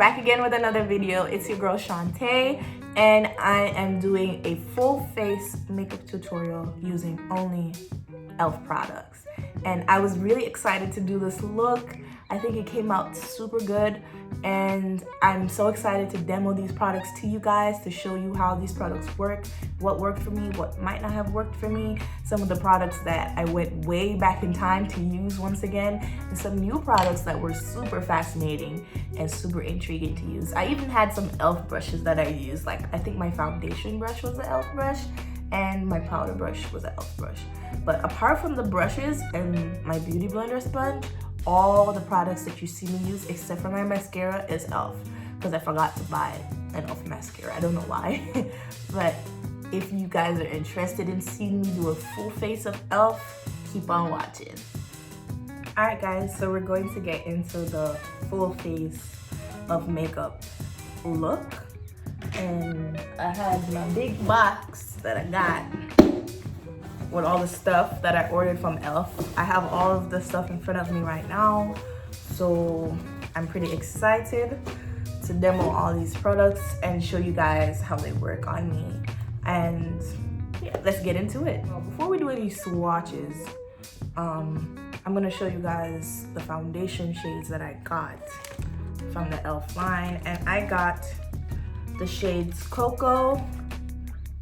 back again with another video. It's your girl Shantae, and I am doing a full face makeup tutorial using only e.l.f. products. And I was really excited to do this look. I think it came out super good, and I'm so excited to demo these products to you guys, to show you how these products work, what worked for me, what might not have worked for me, some of the products that I went way back in time to use once again, and some new products that were super fascinating and super intriguing to use. I even had some e.l.f. brushes that I used. Like, I think my foundation brush was an e.l.f. brush and my powder brush was an e.l.f. brush. But apart from the brushes and my beauty blender sponge, all the products that you see me use except for my mascara is e.l.f. because I forgot to buy an e.l.f. mascara. I don't know why. But if you guys are interested in seeing me do a full face of e.l.f., keep on watching. Alright guys, so we're going to get into the full face of makeup look. And I had my big box that I got with all the stuff that I ordered from e.l.f. I have all of the stuff in front of me right now, so I'm pretty excited to demo all these products and show you guys how they work on me. And yeah, let's get into it. Well, before we do any swatches, I'm gonna show you guys the foundation shades that I got from the e.l.f. line. And I got the shades Cocoa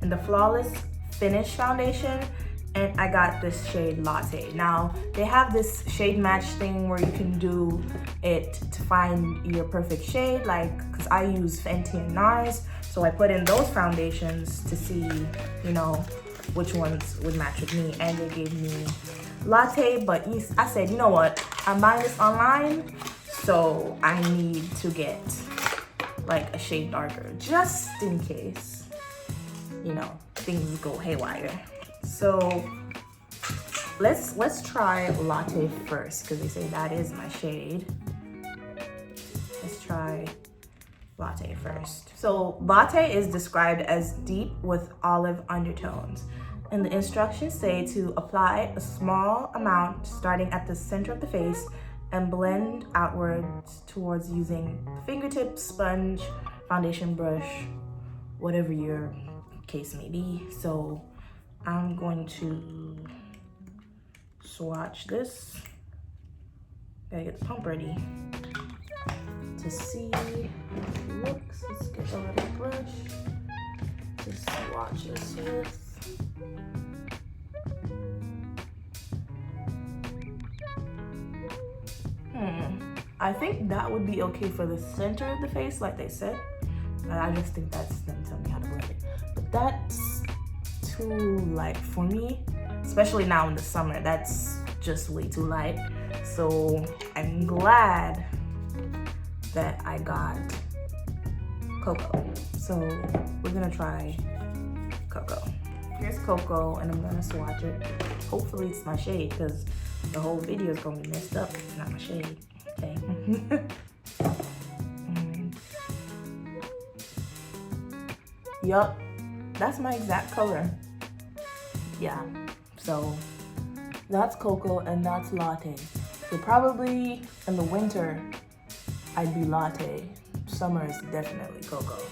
and the Flawless Finish foundation, and I got this shade Latte. Now, they have this shade match thing where you can do it to find your perfect shade, like, because I use Fenty and NARS, so I put in those foundations to see, you know, which ones would match with me, and they gave me Latte, but I said, you know what, I'm buying this online, so I need to get like a shade darker, just in case, you know, things go haywire. So let's try Latte first, because they say that is my shade. Let's try Latte first. So Latte is described as deep with olive undertones, and the instructions say to apply a small amount starting at the center of the face and blend outwards towards using fingertip, sponge, foundation brush, whatever your case may be. So I'm going to swatch this. Gotta get the pump ready to see how it looks. Let's get a little brush to swatch this with. I think that would be okay for the center of the face, like they said. I just think that's them telling me how to blend it. But that's too light for me, especially now in the summer. That's just way too light. So I'm glad that I got Cocoa. So we're gonna try Cocoa. Here's Cocoa, and I'm gonna swatch it. Hopefully it's my shade, because the whole video is gonna be messed up. It's not my shade. Okay. Yup, that's my exact color. Yeah, so that's Cocoa and that's Latte. So probably in the winter, I'd be Latte. Summer is definitely Cocoa.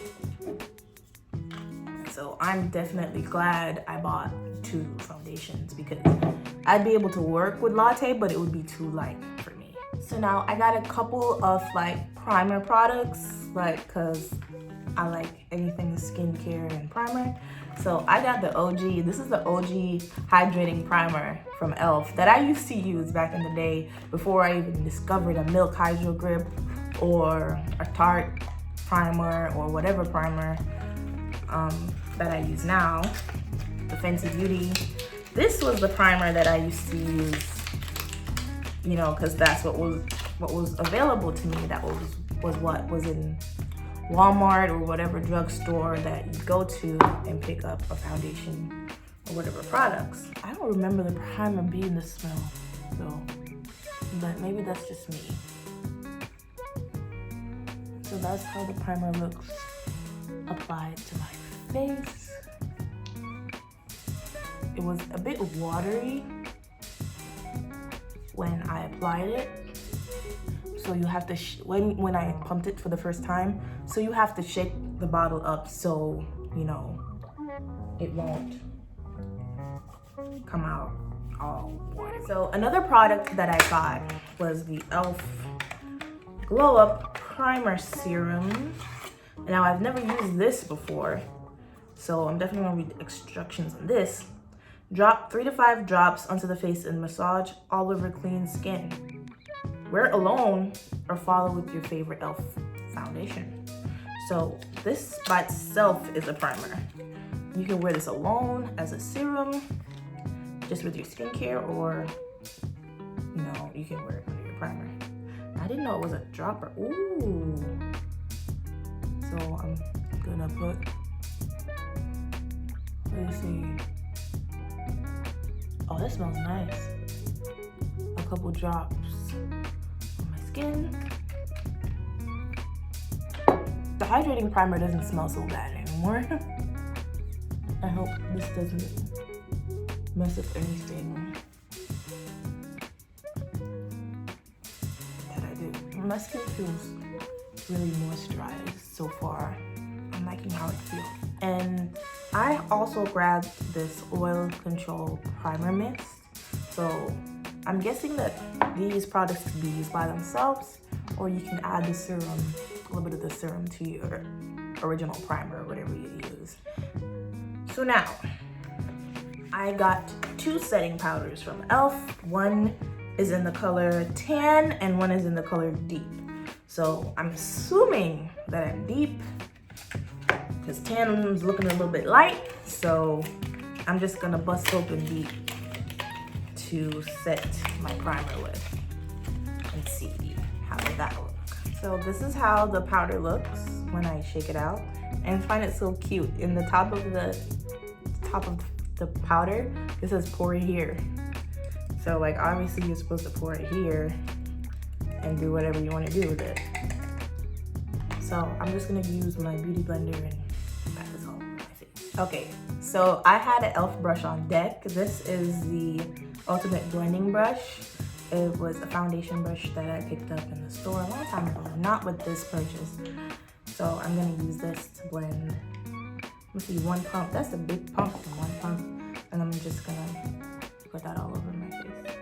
So I'm definitely glad I bought two foundations, because I'd be able to work with Latte, but it would be too light for me. So now I got a couple of like primer products, like, cause I like anything skincare and primer. So I got the OG, this is the OG hydrating primer from e.l.f. that I used to use back in the day before I even discovered a Milk Hydro Grip or a Tarte primer or whatever primer that I use now, the Fenty Beauty. This was the primer that I used to use, you know, because that's what was available to me. That was what was in Walmart or whatever drugstore that you go to and pick up a foundation or whatever products. I don't remember the primer being the smell though, but maybe that's just me. So that's how the primer looks applied to my face. It was a bit watery when I applied it, so so you have to, when I pumped it for the first time, so you have to shake the bottle up so, you know, it won't come out all watery. So another product that I got was the e.l.f. Glow Up Primer Serum. Now I've never used this before, so I'm definitely gonna read the instructions on this. Drop 3 to 5 drops onto the face and massage all over clean skin. Wear it alone or follow with your favorite e.l.f. foundation. So this by itself is a primer. You can wear this alone as a serum, just with your skincare, or you know, you can wear it under your primer. I didn't know it was a dropper. Ooh. So I'm gonna put, let's see. Oh, that smells nice. A couple drops on my skin. The hydrating primer doesn't smell so bad anymore. I hope this doesn't mess up anything that I do. My skin feels really moisturized so far. I'm liking how it feels. And I also grabbed this oil control primer mist. So I'm guessing that these products can be used by themselves, or you can add the serum, a little bit of the serum to your original primer or whatever you use. So now, I got 2 setting powders from e.l.f. One is in the color tan and one is in the color deep. So I'm assuming that I'm deep, because tan is looking a little bit light. So I'm just gonna bust open deep to set my primer with and see how that looks. So this is how the powder looks when I shake it out, and I find it so cute. In the top of the powder, it says pour it here. So like obviously you're supposed to pour it here and do whatever you want to do with it. So I'm just gonna use my beauty blender and pat this all over my face. Okay, so I had an e.l.f. brush on deck. This is the Ultimate Blending Brush. It was a foundation brush that I picked up in the store a long time ago, not with this purchase. So I'm gonna use this to blend. Let's see, 1 pump. That's a big pump, 1 pump. And I'm just gonna put that all over my face.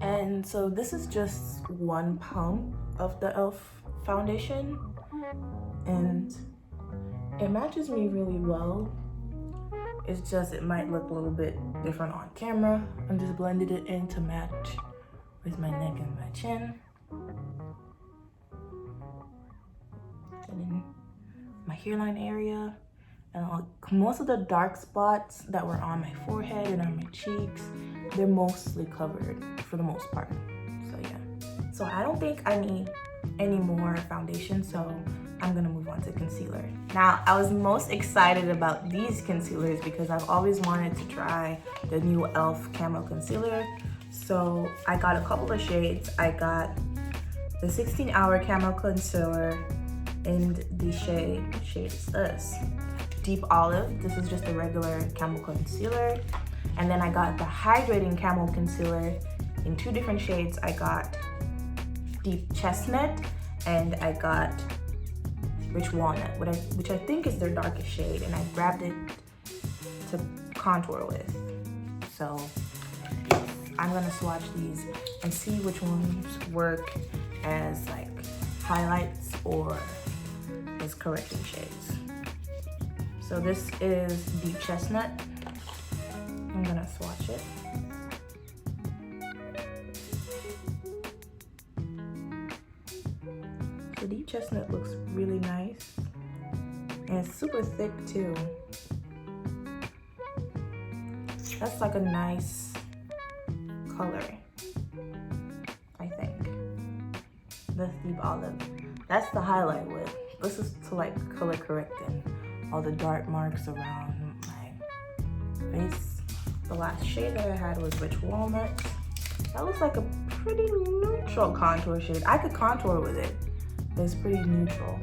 And so this is just 1 pump of the e.l.f. foundation, and it matches me really well. It's just, it might look a little bit different on camera. I'm just blended it in to match with my neck and my chin. And then my hairline area. And most of the dark spots that were on my forehead and on my cheeks, they're mostly covered for the most part. So yeah. So I don't think I need any more foundation, so I'm gonna move on to concealer. Now, I was most excited about these concealers because I've always wanted to try the new e.l.f. Camo Concealer. So I got a couple of shades. I got the 16-Hour Camo Concealer in the shade, what shade is this? Deep Olive. This is just a regular Camo Concealer. And then I got the Hydrating Camo Concealer in 2 different shades. I got Deep Chestnut and I got Rich Walnut, which I think is their darkest shade, and I grabbed it to contour with. So I'm gonna swatch these and see which ones work as like highlights or as correcting shades. So this is Deep Chestnut. I'm gonna swatch it. So Deep Chestnut looks really nice. And it's super thick too. That's like a nice color, I think. That's Deep Olive. That's the highlight with. This is to like color correcting all the dark marks around my face. The last shade that I had was Rich Walnut. That looks like a pretty neutral contour shade. I could contour with it, but it's pretty neutral,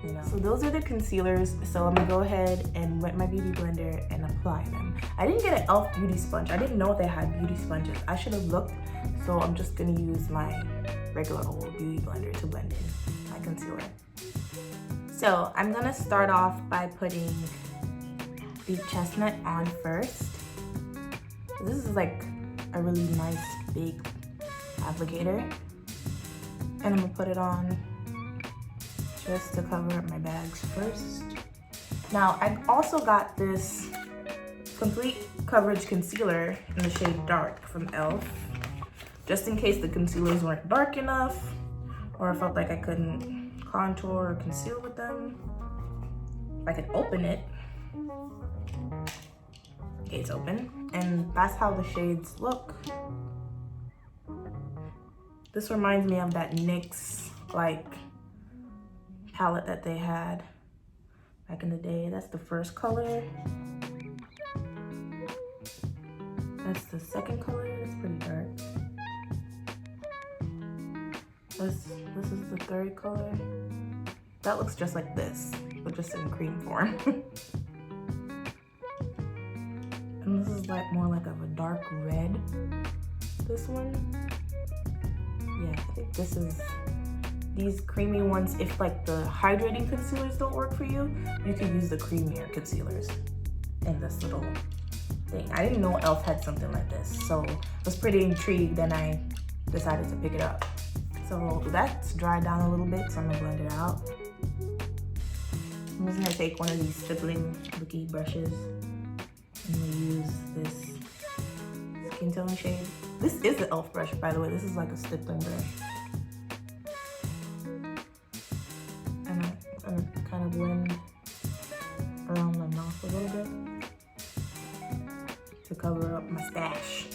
you know. So those are the concealers. So I'm gonna go ahead and wet my beauty blender and apply them. I didn't get an e.l.f. beauty sponge. I didn't know they had beauty sponges. I should have looked So I'm just gonna use my regular old beauty blender to blend in my concealer. So I'm gonna start off by putting Deep Chestnut on first. This is like a really nice big applicator. And I'm gonna put it on just to cover up my bags first. Now, I've also got this Complete Coverage Concealer in the shade Dark from e.l.f. Just in case the concealers weren't dark enough or I felt like I couldn't contour or conceal with them. I could open it. Okay, it's open. And that's how the shades look. This reminds me of that NYX like palette that they had back in the day. That's the first color. That's the second color. That's pretty dark. This is the third color. That looks just like this, but just in cream form. And this is like more like of a dark red. This one. Yeah, I think this is these creamy ones. If like the hydrating concealers don't work for you, you can use the creamier concealers in this little thing. I didn't know e.l.f. had something like this, so I was pretty intrigued and I decided to pick it up. So that's dried down a little bit, so I'm gonna blend it out. I'm just gonna take one of these stippling looky brushes and use this skin tone shade. This is the e.l.f. brush, by the way. This is like a stippling brush. And I'm gonna kind of blend around my mouth a little bit to cover up my stash.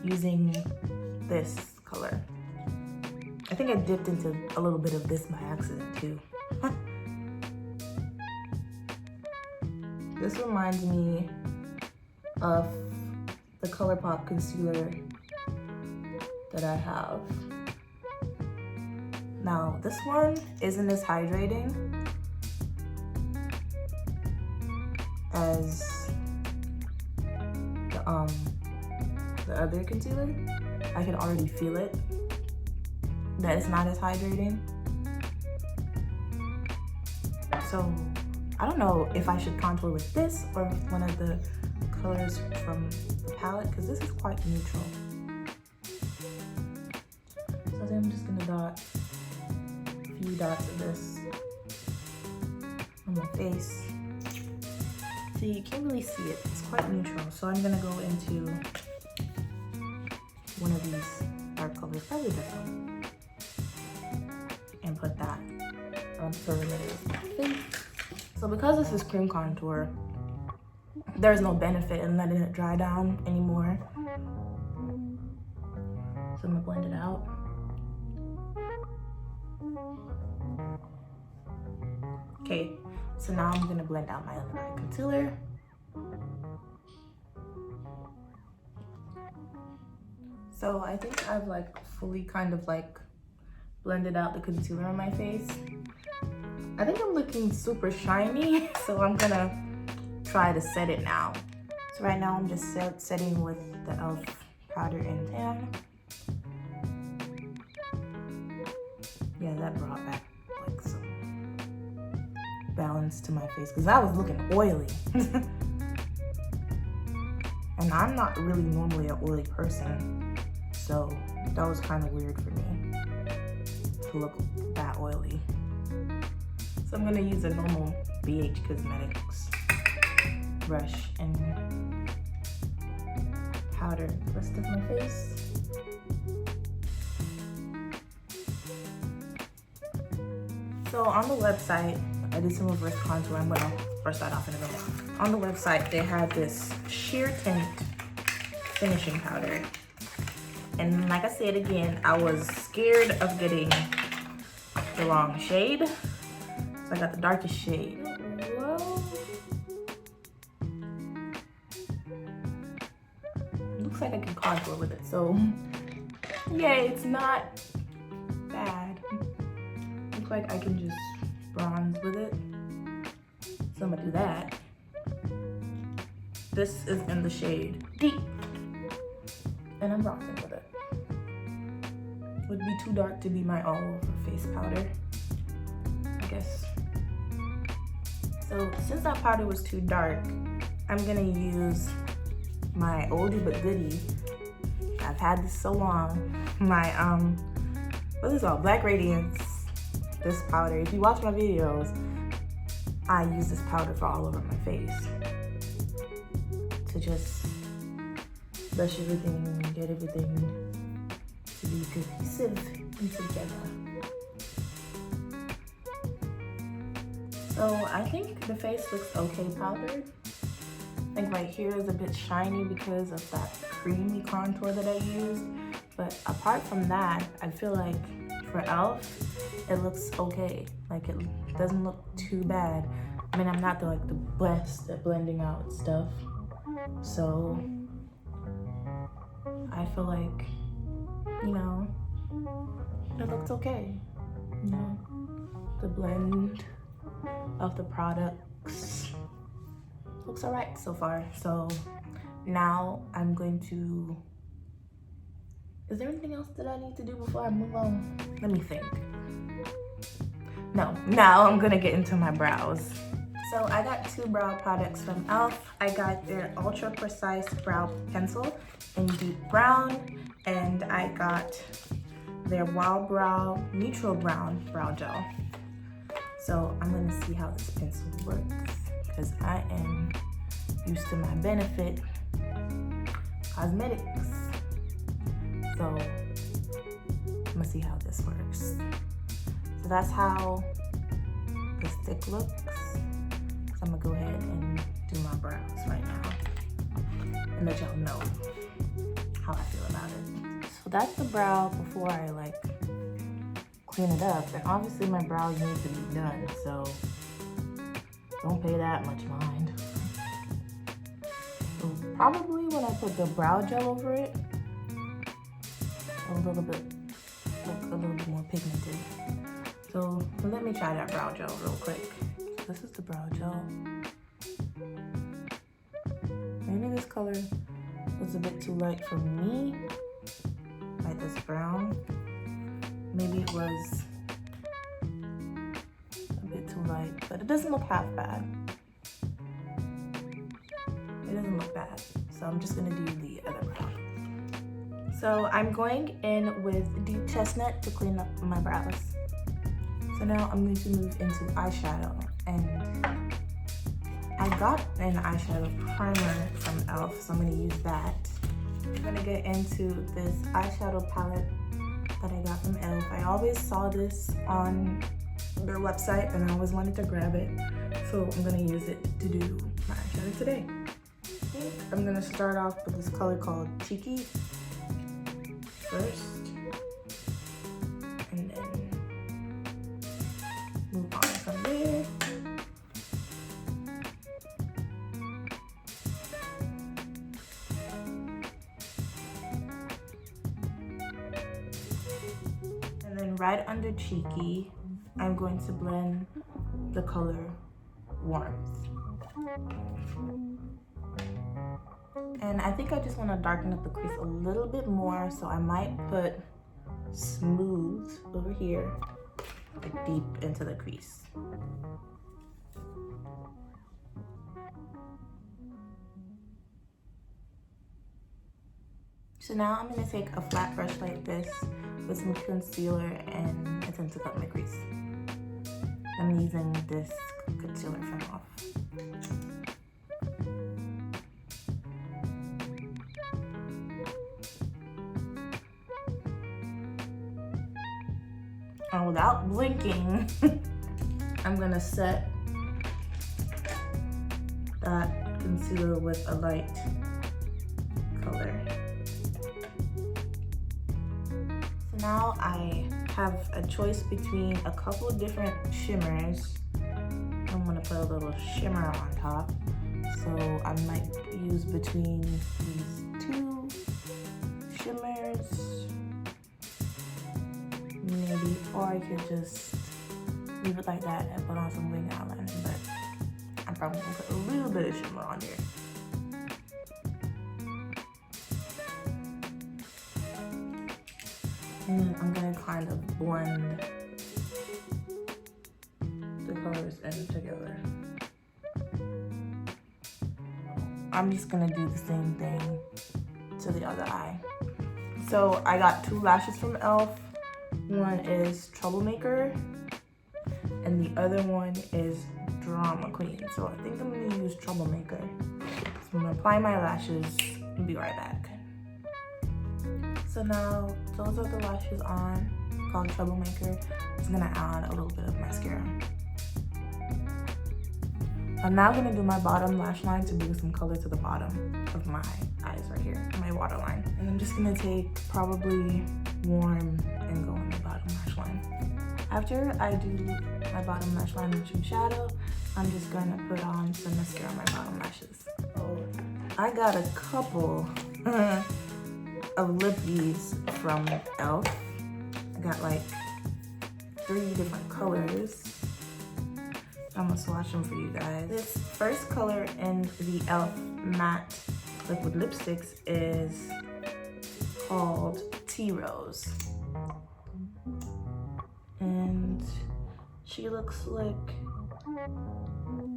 Using this color. I think I dipped into a little bit of this by accident too. This reminds me of the ColourPop concealer that I have. Now, this one isn't as hydrating as the other concealer. I can already feel it, that it's not as hydrating. So I don't know if I should contour with this or with one of the colors from the palette, because this is quite neutral. So then I'm just gonna dot a few dots of this on my face. So you can't really see it, it's quite neutral. So I'm gonna go into one of these dark colors, probably this one, and put that on the perimeter of my face. So because this is cream contour, there's no benefit in letting it dry down anymore. So I'm gonna blend it out. Okay, so now I'm gonna blend out my under eye concealer. So I think I've like fully kind of like blended out the concealer on my face. I think I'm looking super shiny, so I'm gonna try to set it now. So right now I'm just setting with the e.l.f. powder and tan. Yeah, that brought back like some balance to my face because I was looking oily. And I'm not really normally an oily person, so that was kind of weird for me to look that oily. So I'm gonna use a normal BH Cosmetics brush and powder the rest of my face. So on the website, I did some reverse contour. I'm gonna brush that off in a minute. On the website, they had this sheer tint finishing powder. And like I said again, I was scared of getting the wrong shade. So I got the darkest shade. Well, looks like I can contour with it. So yay, it's not bad. Looks like I can just bronze with it. So I'm gonna do that. This is in the shade Deep. And I'm rocking with it. Would be too dark to be my all over face powder, I guess. So since that powder was too dark, I'm gonna use my oldie but goodie. I've had this so long. My what is it called? Black Radiance. This powder. If you watch my videos, I use this powder for all over my face to just brush everything, get everything to be cohesive and together. So I think the face looks okay powdered. I think right here is a bit shiny because of that creamy contour that I used. But apart from that, I feel like for e.l.f, it looks okay. Like it doesn't look too bad. I mean, I'm not the best at blending out stuff. So I feel like, you know, it looks okay. You know, the blend of the products looks all right so far. So now I'm going to, is there anything else that I need to do before I move on? Let me think. No, now I'm gonna get into my brows. So I got two brow products from e.l.f. I got their Ultra Precise Brow Pencil in Deep Brown, and I got their Wild Brow Neutral Brown Brow Gel. So I'm gonna see how this pencil works, because I am used to my Benefit cosmetics. So I'm gonna see how this works. So that's how the stick looks. So I'm gonna go ahead and do my brows right now and let y'all know how I feel about it. So that's the brow before I like clean it up. And obviously my brows need to be done, so don't pay that much mind. So probably when I put the brow gel over it, a little bit more pigmented. So let me try that brow gel real quick. This is the brow gel. Maybe this color was a bit too light for me, like this brown. Maybe it was a bit too light, but it doesn't look half bad. It doesn't look bad. So I'm just gonna do the other brow. So I'm going in with Deep Chestnut to clean up my brows. So now I'm going to move into eyeshadow. And I got an eyeshadow primer from e.l.f, so I'm gonna use that. I'm gonna get into this eyeshadow palette that I got from e.l.f. I always saw this on their website and I always wanted to grab it. So I'm gonna use it to do my eyeshadow today. I think I'm gonna start off with this color called Cheeky first, and then move on from there. And then right under Cheeky, I'm going to blend the color Warmth. And I think I just want to darken up the crease a little bit more, so I might put Smooth over here, like deep into the crease. So now I'm going to take a flat brush like this with some concealer and attempt to cut my crease. I'm using this concealer from e.l.f. And without blinking, I'm gonna set that concealer with a light color. So now I have a choice between a couple different shimmers. I'm gonna put a little shimmer on top. So I might use between these two shimmers. Maybe, or I could just leave it like that and put on some wing eyeliner, but I'm probably gonna put a little bit of shimmer on there. And then I'm gonna kind of blend the colors in together. I'm just gonna do the same thing to the other eye. So I got 2 lashes from e.l.f. One is Troublemaker, and the other one is Drama Queen. So I think I'm gonna use Troublemaker. So I'm gonna apply my lashes and be right back. So now those are the lashes on, called Troublemaker. I'm just gonna add a little bit of mascara. I'm now gonna do my bottom lash line to bring some color to the bottom of my eyes right here, my waterline. And I'm just gonna take probably Warm and go on the bottom lash line. After I do my bottom lash line with Eyeshadow, I'm just gonna put on some mascara on my bottom lashes. So I got a couple of lippies from e.l.f. I got like 3 different colors. I'm gonna swatch them for you guys. This first color in the e.l.f. matte liquid lipsticks is called Tea Rose. And she looks like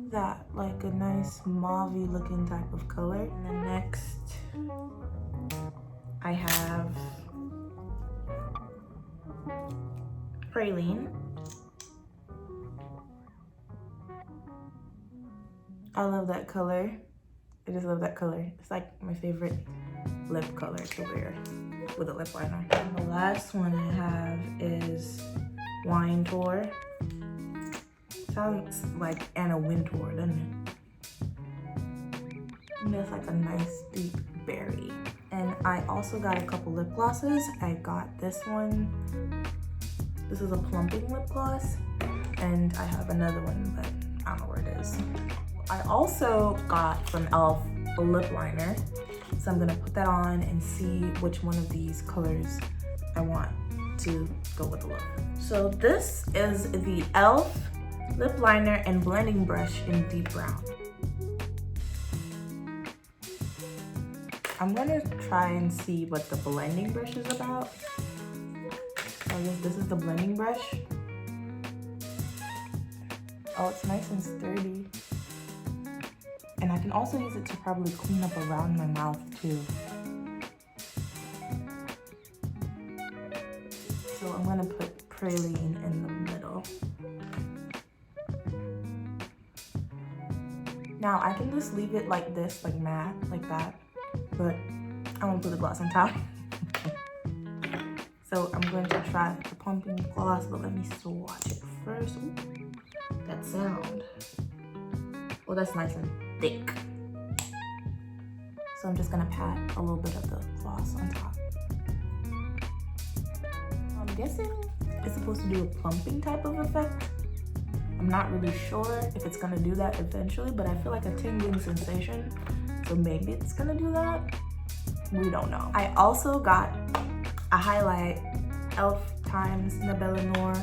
that, like a nice mauve-y looking type of color. And then next, I have Praline. I love that color. I just love that color. It's like my favorite lip color to wear with a lip liner. And the last one I have is Wine Tour. Sounds like Anna Wintour, doesn't it? And it's like a nice deep berry. And I also got a couple lip glosses. I got this one. This is a plumping lip gloss. And I have another one, but I don't know where it is. I also got from e.l.f. a lip liner. So I'm gonna put that on and see which one of these colors I want to go with the look. So this is the e.l.f. lip liner and blending brush in deep brown. I'm gonna try and see what the blending brush is about. So I guess this is the blending brush. Oh, it's nice and sturdy. And I can also use it to probably clean up around my mouth too. So I'm gonna put Praline in the middle. Now I can just leave it like this, like matte, like that, but I won't put the gloss on top. So I'm going to try the pumping gloss, but let me swatch it first. Ooh, that sound. Oh, that's nice and thick. So I'm just gonna pat a little bit of the gloss on top. I'm guessing it's supposed to do a plumping type of effect. I'm not really sure if it's gonna do that eventually, but I feel like a tingling sensation. So maybe it's gonna do that. We don't know. I also got a highlight, e.l.f. times Nabella Noir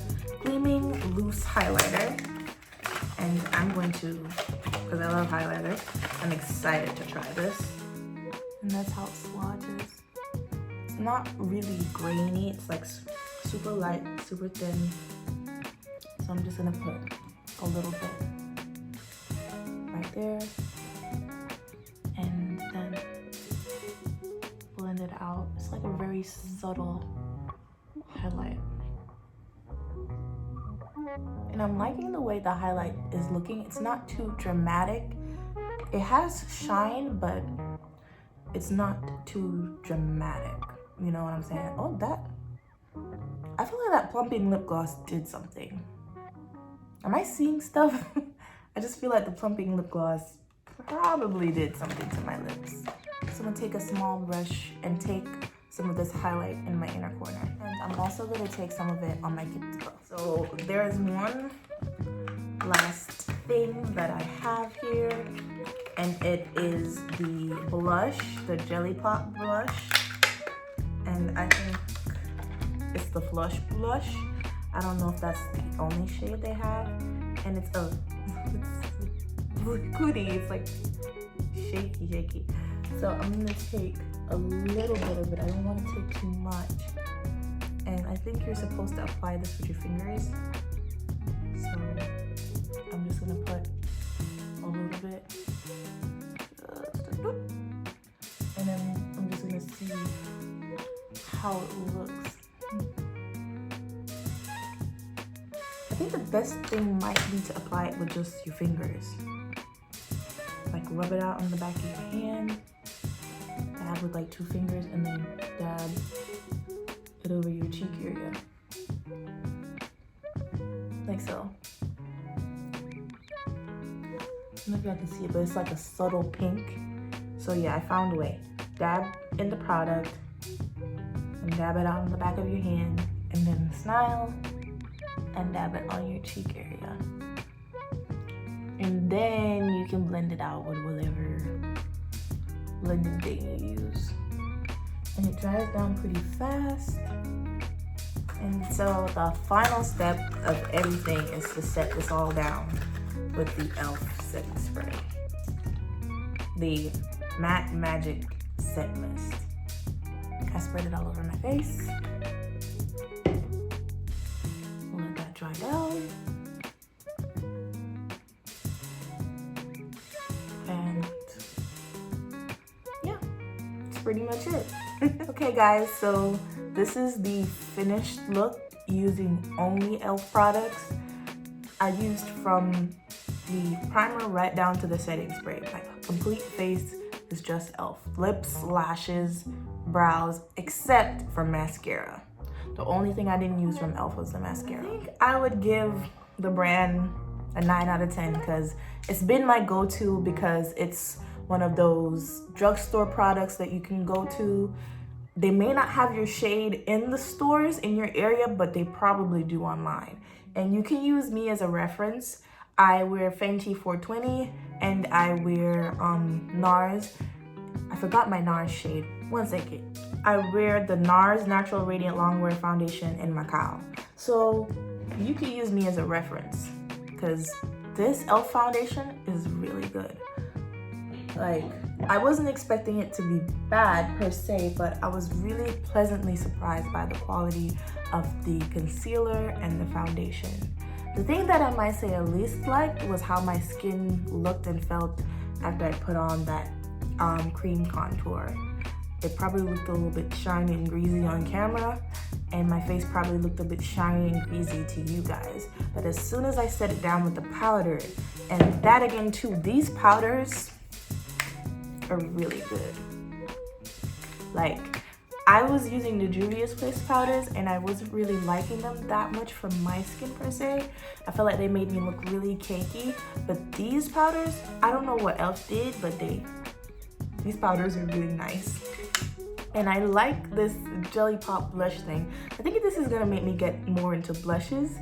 Gleaming Loose Highlighter. And I'm going to, because I love highlighter, I'm excited to try this. And that's how it swatches. It's not really grainy, it's like super light, super thin. So I'm just gonna put a little bit right there. And then blend it out. It's like a very subtle highlight. And I'm liking the way the highlight is looking. It's not too dramatic. It has shine, but it's not too dramatic. You know what I'm saying? Oh, that. I feel like that plumping lip gloss did something. Am I seeing stuff? I just feel like the plumping lip gloss probably did something to my lips. So I'm gonna take a small brush and take some of this highlight in my inner corner. And I'm also gonna take some of it on my cuticle. So there is one last thing that I have here, and it is the blush, the Jelly Pop blush. And I think it's the Flush blush. I don't know if that's the only shade they have. And it's liquidy, it's like shaky. So I'm gonna take a little bit of it. I don't want to take too much. And I think you're supposed to apply this with your fingers. So I'm just gonna put a little bit. And then I'm just gonna see how it looks. I think the best thing might be to apply it with just your fingers. Like rub it out on the back of your hand, dab with like 2 fingers, and then dab it over your cheek area. Like so. I don't know if y'all can see it, but it's like a subtle pink. So yeah, I found a way. Dab in the product, and dab it out on the back of your hand, and then smile, and dab it on your cheek area. And then you can blend it out with whatever blending thing you use. And it dries down pretty fast. And so the final step of everything is to set this all down with the e.l.f. setting spray. The Matte Magic Set Mist. I spread it all over my face. Let that dry down. And yeah, that's pretty much it. Okay guys, so this is the finished look using only e.l.f. products. I used from the primer right down to the setting spray. My complete face is just e.l.f. Lips, lashes, brows, except for mascara. The only thing I didn't use from e.l.f. was the mascara. I think I would give the brand a 9 out of 10 because it's been my go-to, because it's one of those drugstore products that you can go to. They may not have your shade in the stores in your area, but they probably do online. And you can use me as a reference. I wear Fenty 420 and I wear NARS. I forgot my NARS shade. One second. I wear the NARS Natural Radiant Longwear Foundation in Macau. So you can use me as a reference because this e.l.f. foundation is really good. Like, I wasn't expecting it to be bad per se, but I was really pleasantly surprised by the quality of the concealer and the foundation. The thing that I might say I least liked was how my skin looked and felt after I put on that cream contour. It probably looked a little bit shiny and greasy on camera, and my face probably looked a bit shiny and greasy to you guys. But as soon as I set it down with the powder, and that again too, these powders are really good. Like, I was using the Juvia's Place powders and I wasn't really liking them that much for my skin per se. I felt like they made me look really cakey, but these powders, I don't know what e.l.f. did, but these powders are really nice. And I like this Jelly Pop blush thing. I think this is gonna make me get more into blushes.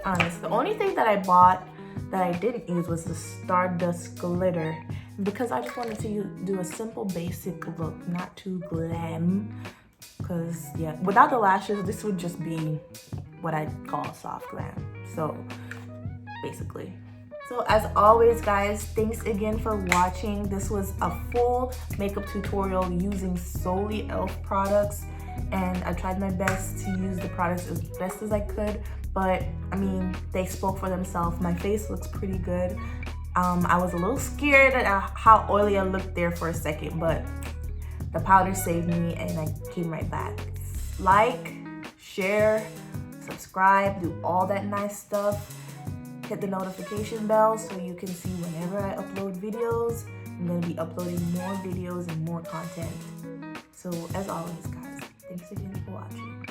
Honest, the only thing that I bought that I didn't use was the Stardust Glitter, because I just wanted to do a simple basic look, not too glam. Because yeah, without the lashes, this would just be what I call soft glam. So basically. So as always guys, thanks again for watching. This was a full makeup tutorial using solely e.l.f. products, and I tried my best to use the products as best as I could, but I mean, they spoke for themselves. My face looks pretty good. I was a little scared at how oily I looked there for a second, but the powder saved me and I came right back. Like, share, subscribe, do all that nice stuff. Hit the notification bell so you can see whenever I upload videos. I'm gonna be uploading more videos and more content. So as always guys, thanks again for watching.